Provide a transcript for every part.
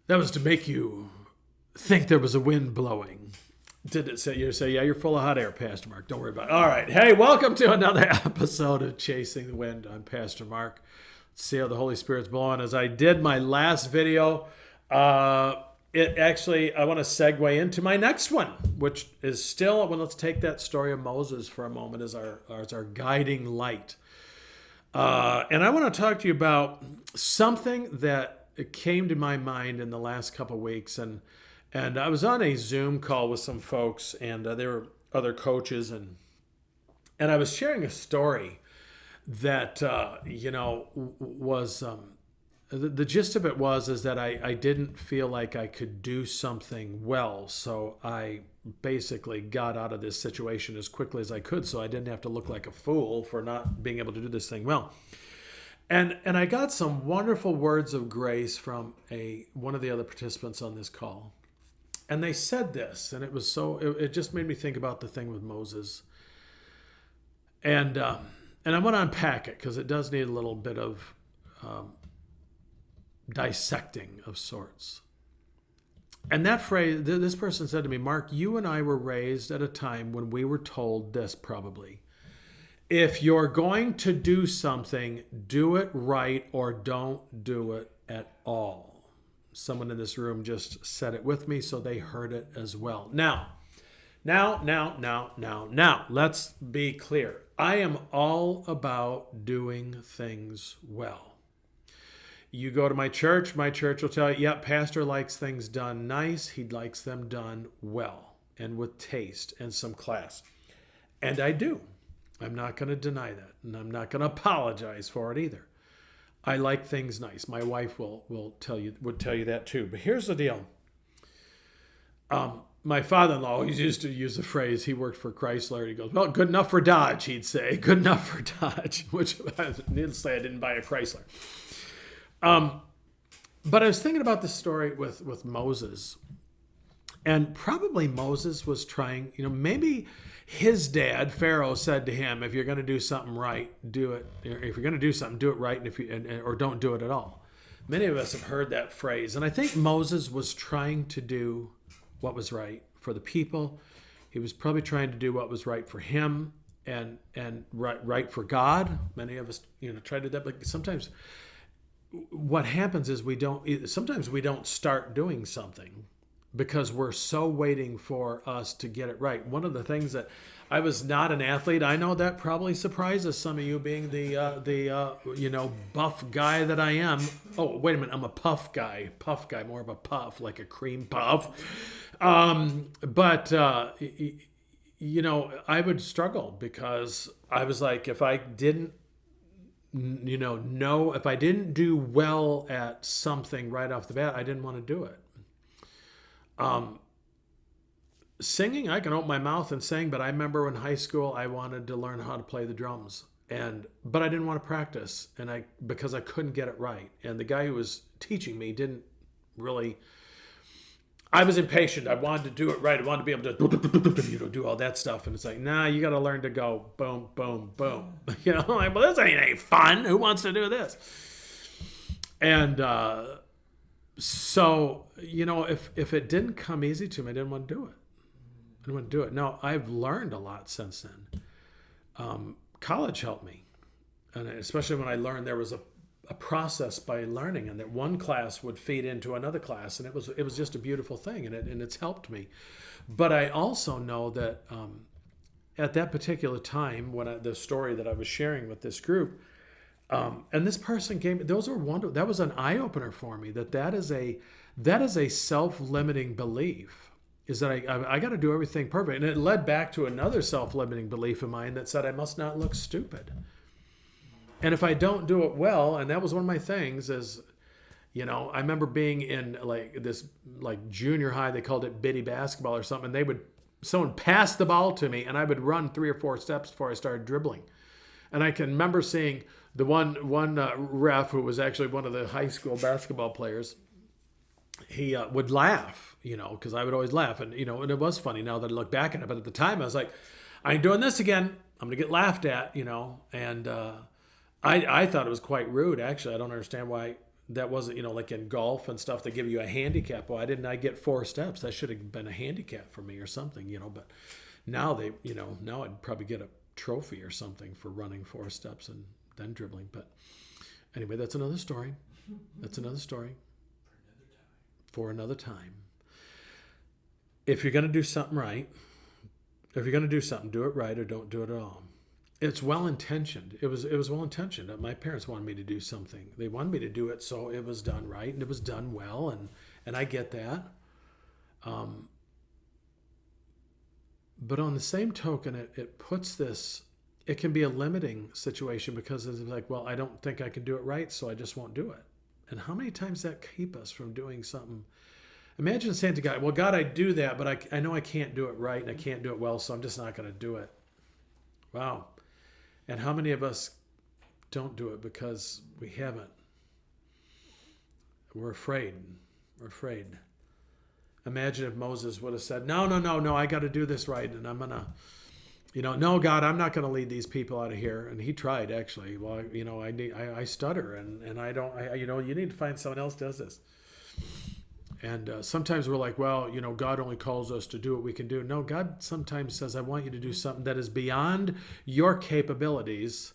That was to make you think there was a wind blowing. Did it say you say, yeah, you're full of hot air, Pastor Mark. Don't worry about it. All right. Hey, welcome to another episode of Chasing the Wind. I'm Pastor Mark. Let's see how the Holy Spirit's blowing. As I did my last video, I want to segue into my next one, which is still, well, let's take that story of Moses for a moment as our guiding light. And I want to talk to you about something that came to my mind in the last couple of weeks. And I was on a Zoom call with some folks, and there were other coaches, and I was sharing a story that was the gist of it was is that I didn't feel like I could do something well, so I basically got out of this situation as quickly as I could, so I didn't have to look like a fool for not being able to do this thing well. And I got some wonderful words of grace from one of the other participants on this call. And they said this, and it just made me think about the thing with Moses. And I want to unpack it because it does need a little bit of dissecting of sorts. And that phrase, this person said to me, Mark, you and I were raised at a time when we were told this probably. If you're going to do something, do it right or don't do it at all. Someone in this room just said it with me, so they heard it as well. Now, let's be clear. I am all about doing things well. You go to my church will tell you, yep, pastor likes things done nice. He likes them done well and with taste and some class. And I do. I'm not going to deny that. And I'm not going to apologize for it either. I like things nice. My wife would tell you that too. But here's the deal. My father-in-law always used to use the phrase, he worked for Chrysler. He goes, well, good enough for Dodge, he'd say. Good enough for Dodge, which needless to say, I didn't buy a Chrysler. But I was thinking about this story with Moses. And probably Moses was trying, maybe his dad, Pharaoh, said to him, if you're going to do something right, do it. If you're going to do something, do it right, or don't do it at all. Many of us have heard that phrase. And I think Moses was trying to do what was right for the people. He was probably trying to do what was right for him and right for God. Many of us, try to do that. But sometimes what happens is sometimes we don't start doing something because we're so waiting for us to get it right. One of the things that I was not an athlete. I know that probably surprises some of you, being the buff guy that I am. Oh, wait a minute, I'm a puff guy, more of a puff, like a cream puff. But I would struggle because I was like, if I didn't if I didn't do well at something right off the bat, I didn't want to do it. Singing, I can open my mouth and sing, but I remember in high school I wanted to learn how to play the drums, but I didn't want to practice, because I couldn't get it right. And the guy who was teaching me didn't really. I was impatient. I wanted to do it right. I wanted to be able to do all that stuff, and it's like, nah, you got to learn to go boom, boom, boom. Like, well, this ain't fun. Who wants to do this? And so, if it didn't come easy to me, I didn't want to do it. Now, I've learned a lot since then. College helped me. And especially when I learned there was a process by learning, and that one class would feed into another class. And it was just a beautiful thing, and it's helped me. But I also know that at that particular time, the story that I was sharing with this group, and this person gave me, those were wonderful. That was an eye opener for me. That is a self-limiting belief. Is that I got to do everything perfect, and it led back to another self-limiting belief of mine that said I must not look stupid. And if I don't do it well, and that was one of my things, is, I remember being in this junior high, they called it biddy basketball or something, and someone passed the ball to me, and I would run 3 or 4 steps before I started dribbling. And I can remember seeing the one ref, who was actually one of the high school basketball players. He would laugh, because I would always laugh. And, and it was funny now that I look back at it. But at the time, I was like, I ain't doing this again. I'm going to get laughed at, And I thought it was quite rude, actually. I don't understand why that wasn't, like in golf and stuff, they give you a handicap. Why didn't I get 4 steps? That should have been a handicap for me or something, but now now I'd probably get a trophy or something for running 4 steps and then dribbling. But anyway, that's another story. That's another story for another time. If you're going to do something right, if you're going to do something, do it right or don't do it at all. It's well-intentioned. It was well-intentioned. My parents wanted me to do something. They wanted me to do it so it was done right and it was done well, and I get that. But on the same token, it puts this, it can be a limiting situation because it's like, well, I don't think I can do it right, so I just won't do it. And how many times that keep us from doing something? Imagine saying to God, well, God, I do that, but I know I can't do it right and I can't do it well, so I'm just not going to do it. Wow. And how many of us don't do it because we haven't? We're afraid. We're afraid. Imagine if Moses would have said, no, I got to do this right. And I'm going to, no, God, I'm not going to lead these people out of here. And he tried, actually. Well, I stutter and I don't, you need to find someone else does this. And sometimes we're like, well, God only calls us to do what we can do. No, God sometimes says, I want you to do something that is beyond your capabilities,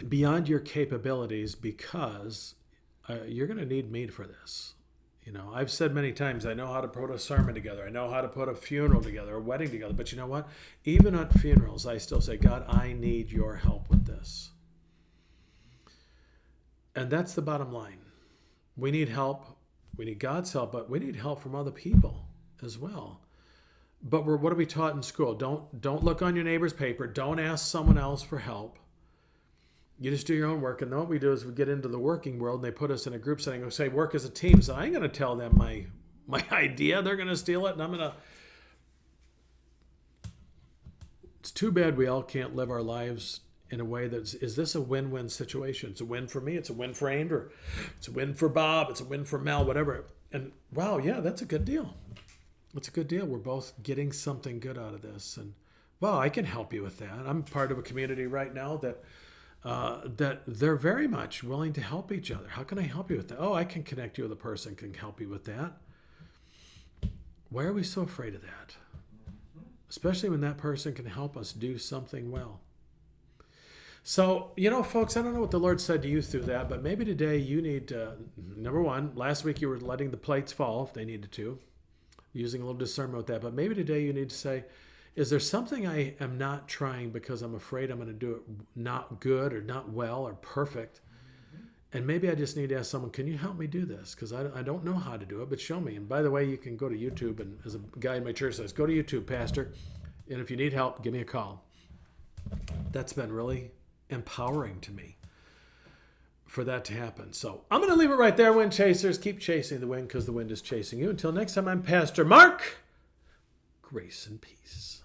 beyond your capabilities, because you're going to need me for this. I've said many times, I know how to put a sermon together. I know how to put a funeral together, a wedding together. But you know what? Even at funerals, I still say, God, I need your help with this. And that's the bottom line. We need help. We need God's help, but we need help from other people as well. But what are we taught in school? Don't look on your neighbor's paper. Don't ask someone else for help. You just do your own work. And then what we do is we get into the working world and they put us in a group setting and say, work as a team. So I ain't going to tell them my idea. They're going to steal it. And I'm going to... It's too bad we all can't live our lives in a way that's, is this a win-win situation? It's a win for me. It's a win for Andrew. It's a win for Bob. It's a win for Mel, whatever. And wow, yeah, that's a good deal. It's a good deal. We're both getting something good out of this. And wow, I can help you with that. I'm part of a community right now that they're very much willing to help each other. How can I help you with that? Oh, I can connect you with a person can help you with that. Why are we so afraid of that? Especially when that person can help us do something well. So, folks, I don't know what the Lord said to you through that, but maybe today you need to, number one, last week you were letting the plates fall if they needed to, using a little discernment with that. But maybe today you need to say, is there something I am not trying because I'm afraid I'm going to do it not good or not well or perfect? And maybe I just need to ask someone, can you help me do this? Because I don't know how to do it, but show me. And by the way, you can go to YouTube. And as a guy in my church says, go to YouTube, Pastor. And if you need help, give me a call. That's been really empowering to me for that to happen. So I'm going to leave it right there, wind chasers. Keep chasing the wind because the wind is chasing you. Until next time, I'm Pastor Mark. Grace and peace.